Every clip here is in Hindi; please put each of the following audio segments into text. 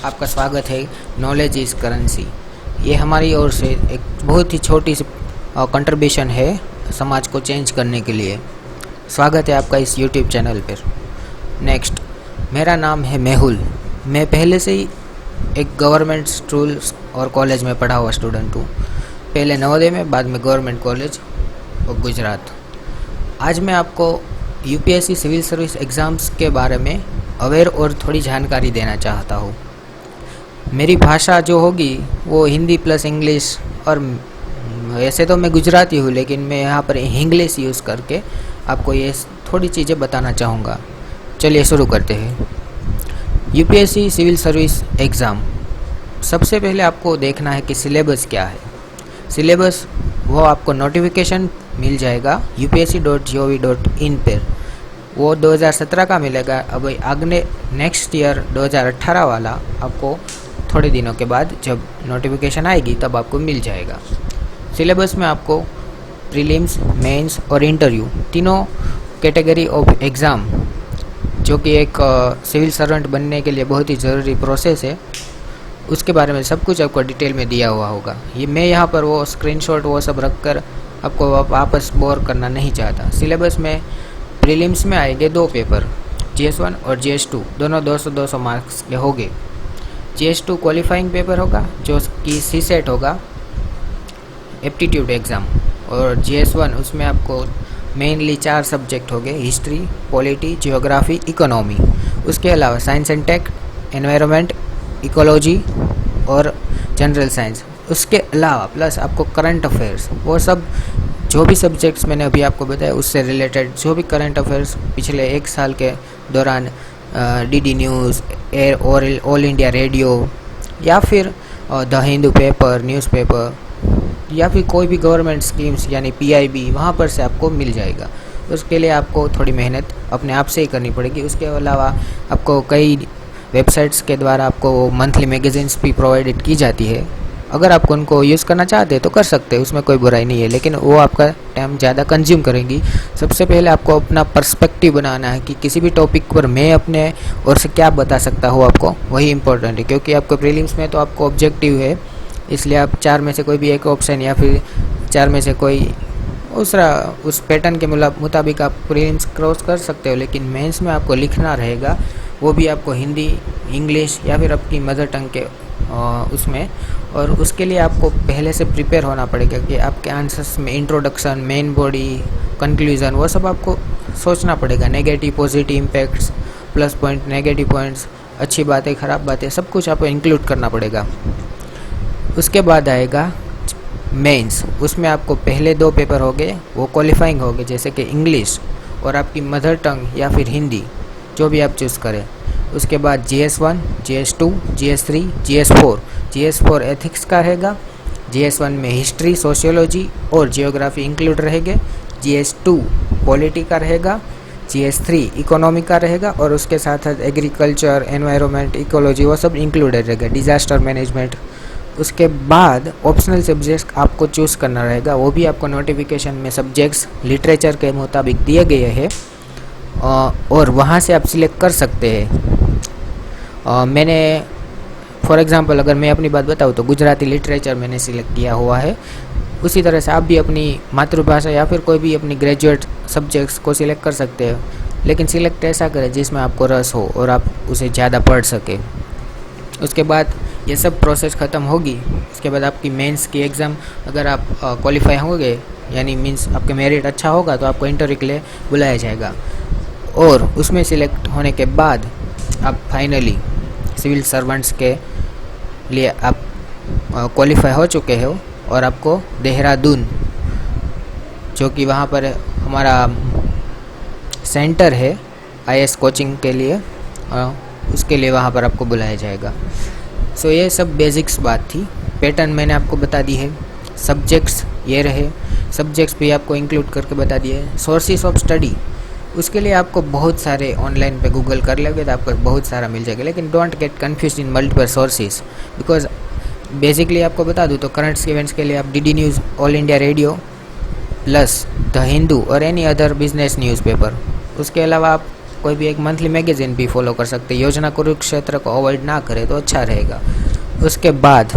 आपका स्वागत है। Knowledge is currency. ये हमारी ओर से एक बहुत ही छोटी सी कंट्रीब्यूशन है समाज को चेंज करने के लिए। स्वागत है आपका इस यूट्यूब चैनल पर। नेक्स्ट, मेरा नाम है मेहुल। मैं पहले से ही एक गवर्नमेंट स्कूल और कॉलेज में पढ़ा हुआ स्टूडेंट हूँ। पहले नवोदय में, बाद में गवर्नमेंट कॉलेज और गुजरात। आज मैं आपको यूपीएससी सिविल सर्विस एग्ज़ाम्स के बारे में अवेयर और थोड़ी जानकारी देना चाहता हूँ। मेरी भाषा जो होगी वो हिंदी प्लस इंग्लिश, और वैसे तो मैं गुजराती हूँ लेकिन मैं यहाँ पर इंग्लिश यूज़ करके आपको ये थोड़ी चीज़ें बताना चाहूँगा। चलिए शुरू करते हैं। यूपीएससी सिविल सर्विस एग्ज़ाम, सबसे पहले आपको देखना है कि सिलेबस क्या है। सिलेबस वो आपको नोटिफिकेशन मिल जाएगा upsc.gov.in पर। वो 2017 का मिलेगा। अब आगे नेक्स्ट ईयर 2018 वाला आपको थोड़े दिनों के बाद जब नोटिफिकेशन आएगी तब आपको मिल जाएगा। सिलेबस में आपको प्रीलिम्स, मेंस और इंटरव्यू तीनों कैटेगरी ऑफ एग्ज़ाम, जो कि एक सिविल सर्वेंट बनने के लिए बहुत ही ज़रूरी प्रोसेस है, उसके बारे में सब कुछ आपको डिटेल में दिया हुआ होगा। ये मैं यहाँ पर वो स्क्रीनशॉट वो सब रख कर आपको वापस बोर करना नहीं चाहता। सिलेबस में प्रीलिम्स में आएंगे 2 पेपर, GS1 और GS2, दोनों 200-200 मार्क्स के होंगे। GS2 क्वालिफाइंग पेपर होगा जो कि CSET होगा, एप्टीट्यूड एग्ज़ाम, और GS1 उसमें आपको मेनली 4 सब्जेक्ट होंगे, हिस्ट्री, पॉलिटी, जियोग्राफी, इकोनॉमी। उसके अलावा science and tech, environment, ecology और जनरल साइंस। उसके अलावा प्लस आपको करंट अफेयर्स, वो सब जो भी सब्जेक्ट्स मैंने अभी आपको बताया उससे रिलेटेड जो भी करंट अफेयर्स पिछले 1 साल के दौरान DD न्यूज़, एयर और ऑल इंडिया रेडियो, या फिर द हिंदू पेपर, न्यूज़पेपर, या फिर कोई भी गवर्नमेंट स्कीम्स यानी PIB, वहाँ पर से आपको मिल जाएगा। उसके लिए आपको थोड़ी मेहनत अपने आप से ही करनी पड़ेगी। उसके अलावा आपको कई वेबसाइट्स के द्वारा आपको मंथली मैगज़ीन्स भी प्रोवाइडेड की जाती है। अगर आप उनको यूज़ करना चाहते हैं तो कर सकते हैं, उसमें कोई बुराई नहीं है, लेकिन वो आपका टाइम ज़्यादा कंज्यूम करेंगी। सबसे पहले आपको अपना पर्सपेक्टिव बनाना है कि किसी भी टॉपिक पर मैं अपने और से क्या बता सकता हूँ आपको, वही इंपॉर्टेंट है। क्योंकि आपको प्रीलिम्स में तो आपको ऑब्जेक्टिव है, इसलिए आप 4 में से कोई भी एक ऑप्शन या फिर 4 में से कोई उस पैटर्न के मुताबिक आप प्रीलिम्स क्रॉस कर सकते हो। लेकिन मेंस में आपको लिखना रहेगा, वो भी आपको हिंदी, इंग्लिश या फिर आपकी मदर टंग के उसमें। और उसके लिए आपको पहले से प्रिपेयर होना पड़ेगा कि आपके आंसर्स में इंट्रोडक्शन, मेन बॉडी, कंक्लूजन, वो सब आपको सोचना पड़ेगा। Negative, positive impacts, plus point, negative points, अच्छी बातें, ख़राब बातें, सब कुछ आपको इंक्लूड करना पड़ेगा। उसके बाद आएगा मेंस। उसमें आपको पहले 2 पेपर हो गए वो क्वालिफाइंग हो गए, जैसे कि इंग्लिश और आपकी मदर टंग या फिर हिंदी, जो भी आप चूज़ करें। उसके बाद GS1, GS2, GS3, GS4। GS4 ethics का रहेगा। GS1 में हिस्ट्री, सोशियोलॉजी और जियोग्राफी इंक्लूड रहेंगे। GS2 पॉलिटी का रहेगा। GS3 इकोनॉमी का रहेगा, और उसके साथ साथ एग्रीकल्चर, एनवायरनमेंट, इकोलॉजी, वो सब इंक्लूडेड रहेगा, डिज़ास्टर मैनेजमेंट। उसके बाद ऑप्शनल सब्जेक्ट्स आपको चूज़ करना रहेगा, वो भी आपको नोटिफिकेशन में सब्जेक्ट्स लिटरेचर के मुताबिक दिए गए हैं, और वहाँ से आप सिलेक्ट कर सकते हैं। मैंने फॉर एग्ज़ाम्पल अगर मैं अपनी बात बताऊँ तो गुजराती लिटरेचर मैंने सिलेक्ट किया हुआ है। उसी तरह से आप भी अपनी मातृभाषा या फिर कोई भी अपनी ग्रेजुएट सब्जेक्ट्स को सिलेक्ट कर सकते हो, लेकिन सिलेक्ट ऐसा करें जिसमें आपको रस हो और आप उसे ज़्यादा पढ़ सके। उसके बाद ये सब प्रोसेस ख़त्म होगी। उसके बाद आपकी मेंस की एग्ज़ाम, अगर आप क्वालिफाई होंगे यानी मीन्स आपके मेरिट अच्छा होगा तो आपको इंटरव्यू के लिए बुलाया जाएगा, और उसमें सिलेक्ट होने के बाद आप फाइनली सिविल सर्वेंट्स के लिए आप क्वालिफाई हो चुके हो, और आपको देहरादून, जो कि वहाँ पर हमारा सेंटर है IAS कोचिंग के लिए, उसके लिए वहाँ पर आपको बुलाया जाएगा। सो ये सब बेसिक्स बात थी। पैटर्न मैंने आपको बता दी है। सब्जेक्ट्स ये रहे, सब्जेक्ट्स भी आपको इंक्लूड करके बता दिए। सोर्सेस ऑफ स्टडी, उसके लिए आपको बहुत सारे ऑनलाइन पे गूगल कर लोगे तो आपको बहुत सारा मिल जाएगा, लेकिन don't get confuse in multiple sources. Because basically आपको बता दूँ तो करंट इवेंट्स के लिए आप DD news, all India radio, plus the Hindu और एनी अदर बिजनेस न्यूज़पेपर। उसके अलावा आप कोई भी एक मंथली मैगजीन भी फॉलो कर सकते हैं। योजना कुरुक्षेत्र को अवॉइड ना करें तो अच्छा रहेगा। उसके बाद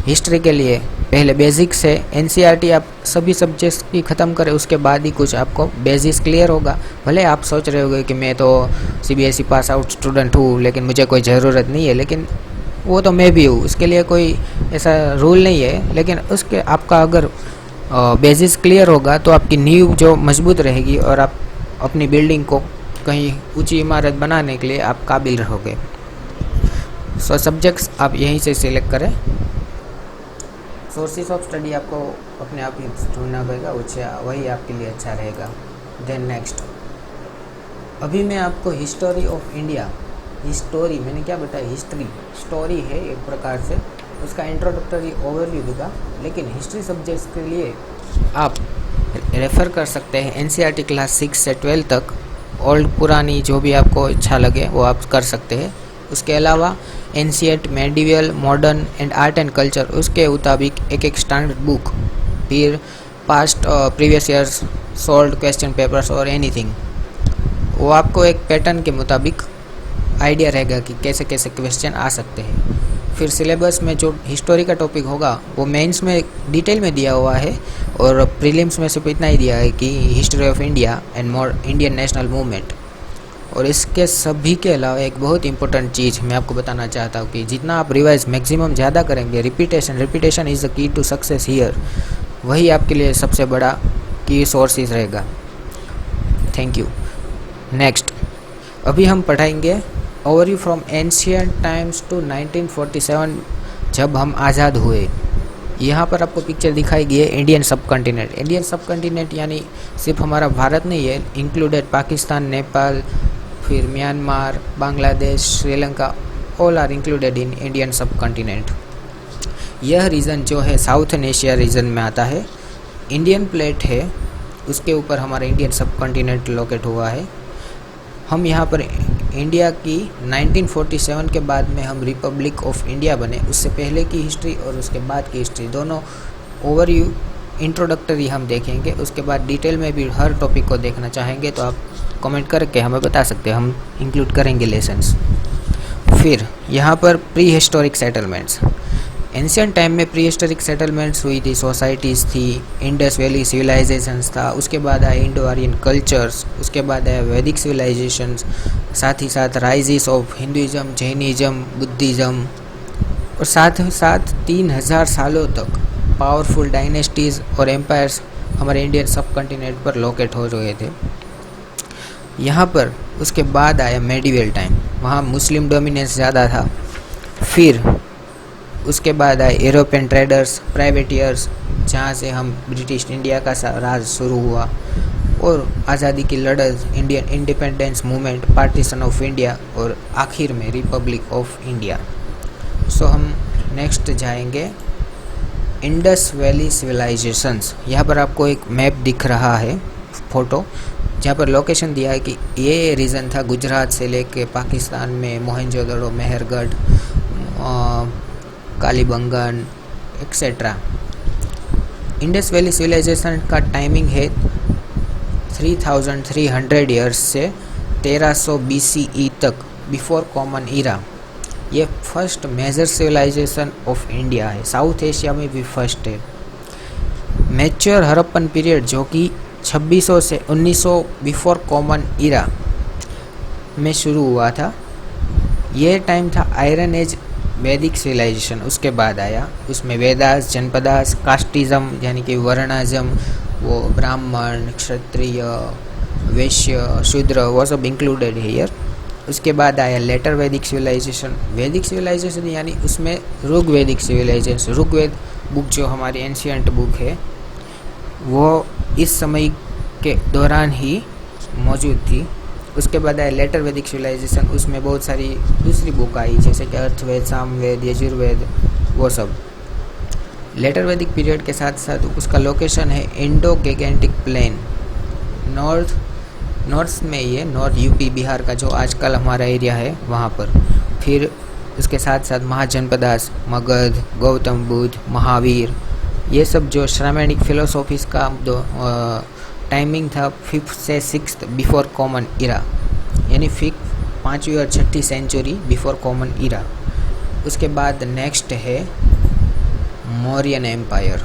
हिस्ट्री के लिए पहले बेसिक से एनसीईआरटी आप सभी सब्जेक्ट्स की ख़त्म करें, उसके बाद ही कुछ आपको बेसिक्स क्लियर होगा। भले आप सोच रहे होंगे कि मैं तो सीबीएसई पास आउट स्टूडेंट हूँ लेकिन मुझे कोई ज़रूरत नहीं है, लेकिन वो तो मैं भी हूँ, उसके लिए कोई ऐसा रूल नहीं है। लेकिन उसके आपका अगर बेसिस क्लियर होगा तो आपकी नींव जो मजबूत रहेगी और आप अपनी बिल्डिंग को कहीं ऊंची इमारत बनाने के लिए आप काबिल रहोगे। सब्जेक्ट्स आप यहीं से सिलेक्ट करें। सोर्सेज ऑफ स्टडी आपको अपने आप ही ढूंढना पड़ेगा, वही आपके लिए अच्छा रहेगा। देन नेक्स्ट, अभी मैं आपको हिस्टोरी ऑफ इंडिया, हिस्टोरी मैंने क्या बताया, हिस्ट्री स्टोरी है एक प्रकार से, उसका इंट्रोडक्टरी ओवरव्यू दूंगा। लेकिन हिस्ट्री सब्जेक्ट्स के लिए आप रेफ़र कर सकते हैं एनसीईआरटी क्लास 6 से 12 तक। ओल्ड पुरानी जो भी आपको अच्छा लगे वो आप कर सकते हैं। उसके अलावा ancient, medieval, modern and art and culture, उसके मुताबिक एक स्टैंडर्ड बुक, फिर past previous years solved question papers और एनीथिंग, वो आपको एक पैटर्न के मुताबिक आइडिया रहेगा कि कैसे कैसे क्वेश्चन आ सकते हैं। फिर सिलेबस में जो हिस्टोरी का टॉपिक होगा वो मेंस में डिटेल में दिया हुआ है और प्रीलिम्स में सिर्फ इतना ही दिया है कि history of India and more Indian national movement. और इसके सभी के अलावा एक बहुत इंपॉर्टेंट चीज़ मैं आपको बताना चाहता हूँ कि जितना आप रिवाइज मैक्सिमम ज़्यादा करेंगे, repetition is the key to success here, वही आपके लिए सबसे बड़ा की सोर्सेज रहेगा। Thank you. नेक्स्ट, अभी हम पढ़ाएंगे overview from ancient times to 1947, जब हम आज़ाद हुए। यहाँ पर आपको पिक्चर दिखाई गई है इंडियन सब कॉन्टिनेंट। इंडियन सब कॉन्टिनेंट यानी सिर्फ हमारा भारत नहीं है, इंक्लूडेड पाकिस्तान, नेपाल, फिर Myanmar, Bangladesh, Sri Lanka, all are included in Indian subcontinent. यह रीजन जो है साउथर्न एशिया रीजन में आता है। इंडियन प्लेट है, उसके ऊपर हमारा इंडियन सब कॉन्टिनेंट लोकेट हुआ है। हम यहाँ पर इंडिया की 1947 के बाद में हम रिपब्लिक ऑफ इंडिया बने, उससे पहले की हिस्ट्री और उसके बाद की हिस्ट्री दोनों ओवरव्यू इंट्रोडक्टरी हम देखेंगे। उसके बाद डिटेल में भी हर टॉपिक को देखना चाहेंगे तो आप कमेंट करके हमें बता सकते हैं, हम इंक्लूड करेंगे लेसन्स। फिर यहाँ पर pre historic settlements, ancient time में प्री हिस्टोरिक सेटलमेंट्स हुई थी, सोसाइटीज़ थी, इंडस वैली सिविलाइजेशंस था, उसके बाद आए इंडो आर्यन कल्चर्स, उसके बाद आया वैदिक सिविलाइजेशंस, साथ ही साथ rises of Hinduism, Jainism, Buddhism, और साथ ही साथ 3000 सालों तक पावरफुल डायनेस्टीज़ और एम्पायर्स हमारे इंडियन सब कॉन्टिनेंट पर लोकेट हो रहे थे। यहाँ पर उसके बाद आया मेडिवल टाइम, वहाँ मुस्लिम डोमिनेंस ज़्यादा था। फिर उसके बाद आए यूरोपियन ट्रेडर्स, प्राइवेटियर्स, जहाँ से हम ब्रिटिश इंडिया का राज शुरू हुआ, और आज़ादी की लड़ाई, Indian independence movement, partition of India, और आखिर में रिपब्लिक ऑफ इंडिया। सो हम नेक्स्ट जाएंगे इंडस वैली सिविलाइजेशंस। यहाँ पर आपको एक मैप दिख रहा है, फोटो, जहाँ पर लोकेशन दिया है कि ये रीजन था गुजरात से लेके पाकिस्तान में Mohenjodaro, Mehrgarh, Kalibangan etcetera. Indus valley civilization का टाइमिंग है 3300 ईयर्स से 1300 BCE तक, बिफोर कॉमन ईरा। ये first major civilization of India है, साउथ एशिया में भी फर्स्ट है। मैच्योर हड़प्पन पीरियड जो कि 2600 से 1900 बिफोर कॉमन ईरा में शुरू हुआ था, ये टाइम था आयरन एज वैदिक सिविलाइजेशन। उसके बाद आया उसमें वेदास, जनपदास, कास्टिज्म यानी कि वर्णाज्म, वो ब्राह्मण, क्षत्रिय, वैश्य, शूद्र, वो सब इंक्लूडेड है हियर। उसके बाद आया लेटर वैदिक सिविलाइजेशन। वैदिक सिविलाइजेशन यानी उसमें ऋग्वैदिक सिविलाइजेशन, ऋग्वेद बुक जो हमारी एंशिएंट बुक है वो इस समय के दौरान ही मौजूद थी। उसके बाद आया लेटर वैदिक सिविलाइजेशन, उसमें बहुत सारी दूसरी बुक आई जैसे कि अर्थवेद, सामवेद, यजुर्वेद, वो सब। लेटर वैदिक पीरियड के साथ साथ उसका लोकेशन है इंडो गैंगेटिक प्लेन, नॉर्थ में, ये नॉर्थ यूपी बिहार का जो आजकल हमारा एरिया है वहाँ पर। फिर उसके साथ साथ महाजनपदास, मगध, गौतम बुद्ध, महावीर, ये सब जो श्रामेणिक फिलोसॉफीज का टाइमिंग था 5th से 6th बिफोर कॉमन इरा। यानी फिर 5वीं और 6ठी सेंचुरी बिफोर कॉमन ईरा। उसके बाद नेक्स्ट है मौर्यन एम्पायर।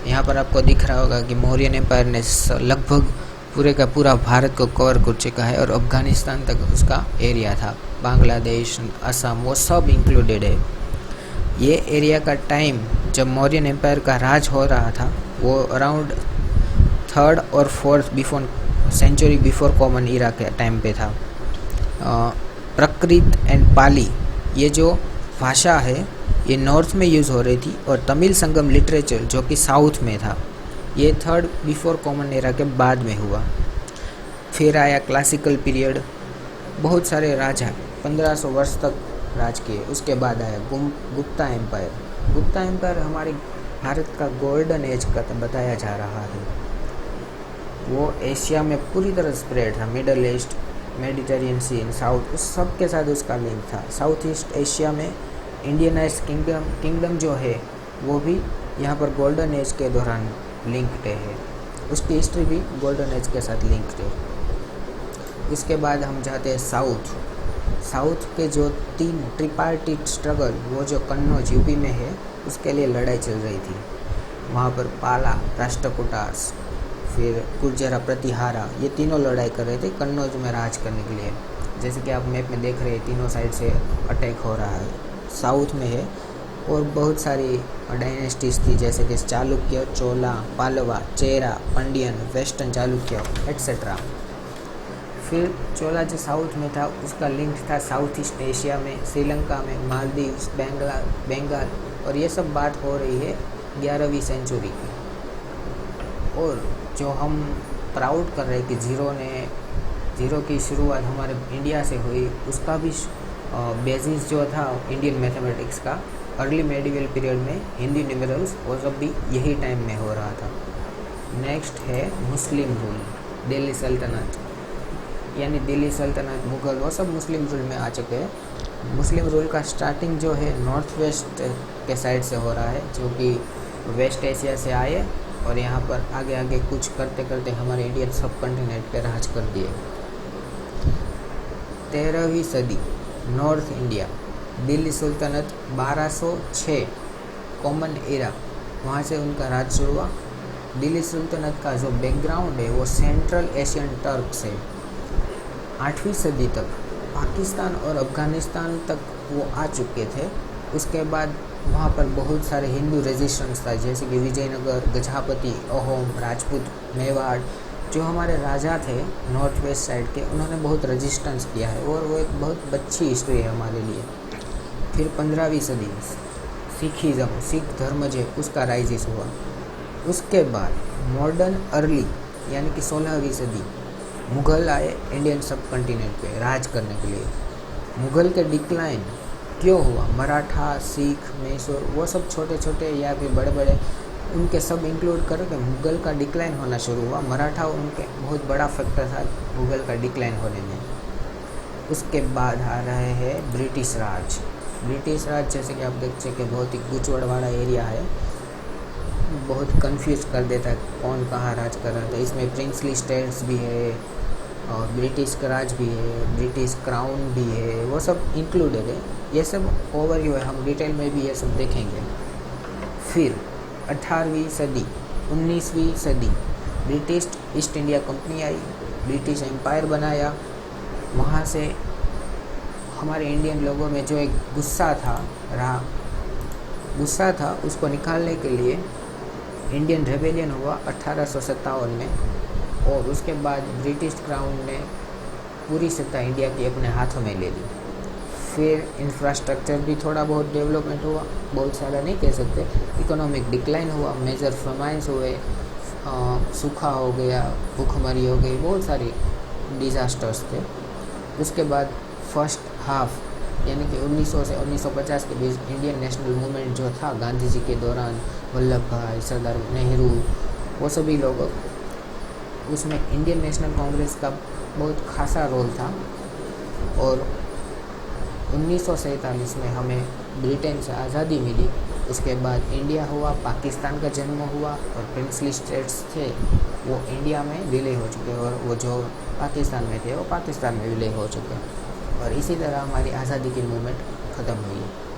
यहाँ पर आपको दिख रहा होगा कि मौर्यन एम्पायर ने लगभग पूरे का पूरा भारत को कवर कर चुका है और अफगानिस्तान तक उसका एरिया था। बांग्लादेश, असम, वो सब इंक्लूडेड है। ये एरिया का टाइम जब मौर्यन एम्पायर का राज हो रहा था वो अराउंड 3rd और 4th before century before common era के टाइम पे था। प्राकृत एंड पाली ये जो भाषा है ये नॉर्थ में यूज़ हो रही थी और तमिल संगम लिटरेचर जो कि साउथ में था ये 3rd बिफोर कॉमन एरा के बाद में हुआ। फिर आया क्लासिकल पीरियड, बहुत सारे राजा 1500 वर्ष तक राज किए। उसके बाद आया गुप्ता एम्पायर। गुप्ता एम्पायर हमारे भारत का गोल्डन एज का बताया जा रहा है। वो एशिया में पूरी तरह स्प्रेड था, मिडल ईस्ट, मेडिटेरियन सी, साउथ, उस सब के साथ उसका लिंक था। साउथ ईस्ट एशिया में इंडियनाइज्ड किंगडम जो है वो भी यहाँ पर गोल्डन एज के दौरान लिंक्ड है। उसकी हिस्ट्री भी गोल्डन एज के साथ लिंक्ड है। इसके बाद हम जाते हैं साउथ के जो 3 ट्रिपार्टिट स्ट्रगल, वो जो कन्नौज यूपी में है उसके लिए लड़ाई चल रही थी। वहाँ पर पाला, राष्ट्रकूटास, फिर गुर्जरा प्रतिहारा, ये तीनों लड़ाई कर रहे थे कन्नौज में राज करने के लिए। जैसे कि आप मैप में देख रहे हैं तीनों साइड से अटैक हो रहा है, साउथ में है। और बहुत सारी डायनेस्टीज थी जैसे कि चालुक्य, चोला, पालवा, चेरा, पंडियन, वेस्टर्न चालुक्य एट्सेट्रा। फिर चोला जो साउथ में था उसका लिंक था साउथ ईस्ट एशिया में, श्रीलंका में, मालदीव्स, बंगाल, और ये सब बात हो रही है 11वीं सेंचुरी की। और जो हम प्राउड कर रहे हैं कि जीरो की शुरुआत हमारे इंडिया से हुई, उसका भी बेसिस जो था इंडियन मैथमेटिक्स का अर्ली मेडिवल पीरियड में हिंदी न्यूमेरल्स वो सब भी यही टाइम में हो रहा था। नेक्स्ट है मुस्लिम रूल, दिल्ली सल्तनत, यानी दिल्ली सल्तनत, मुग़ल, वो सब मुस्लिम रूल में आ चुके हैं। मुस्लिम रूल का स्टार्टिंग जो है नॉर्थ वेस्ट के साइड से हो रहा है, जो कि वेस्ट एशिया से आए और यहाँ पर आगे आगे कुछ करते करते हमारे इंडियन सब कॉन्टिनेंट पे राज कर दिए। 13वीं सदी, नॉर्थ इंडिया, दिल्ली सुल्तानत 1206 कॉमन एरा, वहाँ से उनका राज शुरू हुआ। दिल्ली सुल्तानत का जो बैकग्राउंड है वो सेंट्रल एशियन टर्क्स है। 8वीं सदी तक पाकिस्तान और अफ़गानिस्तान तक वो आ चुके थे। उसके बाद वहाँ पर बहुत सारे हिंदू रेजिस्टेंस था, जैसे कि विजयनगर, गजपति, अहोम, राजपूत, मेवाड़, जो हमारे राजा थे नॉर्थ वेस्ट साइड के, उन्होंने बहुत रेजिस्टेंस किया है और वो एक बहुत अच्छी हिस्ट्री है हमारे लिए। फिर 15वीं सदी, सिखिज़म, सिख धर्म जो उसका राइजिस हुआ। उसके बाद मॉडर्न अर्ली यानी कि 16वीं सदी, मुग़ल आए इंडियन सब कॉन्टिनेंट पे राज करने के लिए। मुग़ल के डिक्लाइन क्यों हुआ? मराठा, सिख, मैसूर, वो सब छोटे छोटे या फिर बड़े बड़े, उनके सब इंक्लूड करके मुग़ल का डिक्लाइन होना शुरू हुआ। मराठा उनके बहुत बड़ा फैक्टर था मुग़ल का डिक्लाइन होने में। उसके बाद आ रहे हैं ब्रिटिश राज। ब्रिटिश राज जैसे कि आप देख सकें बहुत ही गुचवड़ वाला एरिया है, बहुत कंफ्यूज कर देता है कौन कहाँ राज कर रहा था। इसमें प्रिंसली स्टेट्स भी है और ब्रिटिश का राज भी है, ब्रिटिश क्राउन भी है, वो सब इंक्लूडेड है। ये सब ओवरव्यू है, हम डिटेल में भी ये सब देखेंगे। फिर 18वीं सदी, 19वीं सदी, ब्रिटिश ईस्ट इंडिया कंपनी आई, ब्रिटिश एम्पायर बनाया। वहाँ से हमारे इंडियन लोगों में जो एक गुस्सा था उसको निकालने के लिए इंडियन रेबेलियन हुआ 1857 में, और उसके बाद ब्रिटिश क्राउन ने पूरी सत्ता इंडिया की अपने हाथों में ले ली। फिर इंफ्रास्ट्रक्चर भी थोड़ा बहुत डेवलपमेंट हुआ, बहुत सारा नहीं कह सकते। इकोनॉमिक डिक्लाइन हुआ, मेजर फमाइंस हुए, सूखा हो गया, भूखमरी हो गई, बहुत सारी डिज़ास्टर्स थे। उसके बाद फर्स्ट हाफ यानी कि 1900 से 1950 के बीच इंडियन नेशनल मूवमेंट जो था गांधी जी के दौरान, वल्लभ भाई, सरदार नेहरू, वो सभी लोग, उसमें इंडियन नेशनल कांग्रेस का बहुत खासा रोल था। और 1947 में हमें ब्रिटेन से आज़ादी मिली उसके बाद इंडिया हुआ, पाकिस्तान का जन्म हुआ और प्रिंसली स्टेट्स थे वो इंडिया में विलय हो चुके और वो जो पाकिस्तान में थे वो पाकिस्तान में विलय हो चुके और इसी तरह हमारी आज़ादी की मूवमेंट ख़त्म हुई है।